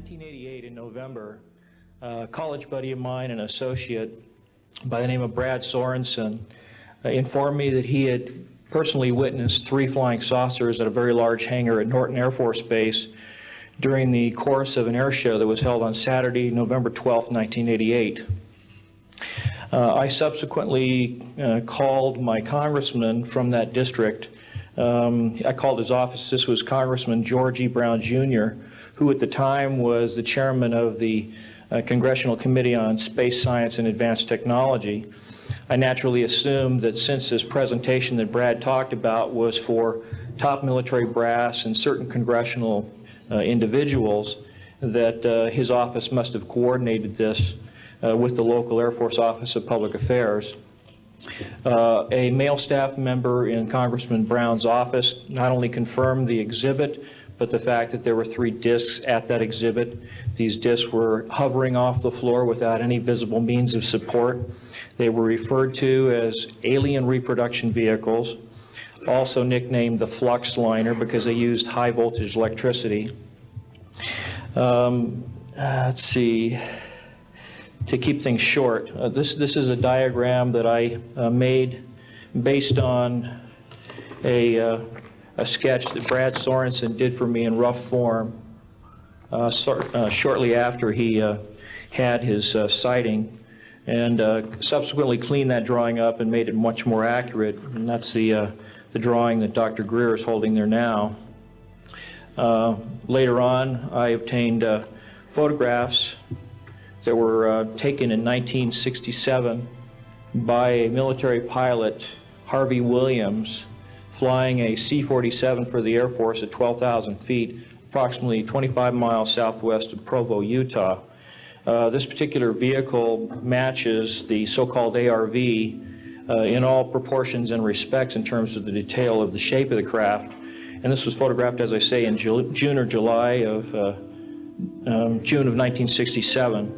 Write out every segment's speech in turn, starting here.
1988, in November, a college buddy of mine, an associate by the name of Brad Sorensen, informed me that he had personally witnessed 3 flying saucers at a very large hangar at Norton Air Force Base during the course of an air show that was held on Saturday, November 12, 1988. I subsequently called my congressman from that district. I called his office. This was Congressman George E. Brown, Jr., who at the time was the chairman of the Congressional Committee on Space Science and Advanced Technology. I naturally assumed that since this presentation that Brad talked about was for top military brass and certain congressional individuals, that his office must have coordinated this with the local Air Force Office of Public Affairs. A male staff member in Congressman Brown's office not only confirmed the exhibit, but the fact that there were 3 discs at that exhibit. These discs were hovering off the floor without any visible means of support. They were referred to as Alien Reproduction Vehicles, also nicknamed the Flux Liner because they used high voltage electricity. Let's see. To keep things short, this is a diagram that I made based on a sketch that Brad Sorensen did for me in rough form shortly after he had his sighting, and subsequently cleaned that drawing up and made it much more accurate. And that's the drawing that Dr. Greer is holding there now. Later on, I obtained photographs that were taken in 1967 by a military pilot, Harvey Williams, flying a C-47 for the Air Force at 12,000 feet, approximately 25 miles southwest of Provo, Utah. This particular vehicle matches the so-called ARV in all proportions and respects in terms of the detail of the shape of the craft. And this was photographed, as I say, in June or July of June of 1967.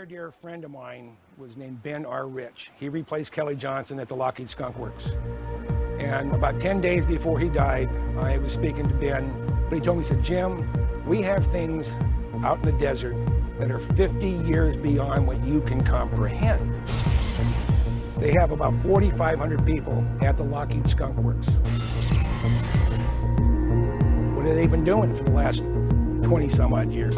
A dear friend of mine was named Ben R. Rich. He replaced Kelly Johnson at the Lockheed Skunk Works. And about 10 days before he died, I was speaking to Ben, but he told me, he said, Jim, we have things out in the desert that are 50 years beyond what you can comprehend. They have about 4,500 people at the Lockheed Skunk Works. What have they been doing for the last 20 some odd years?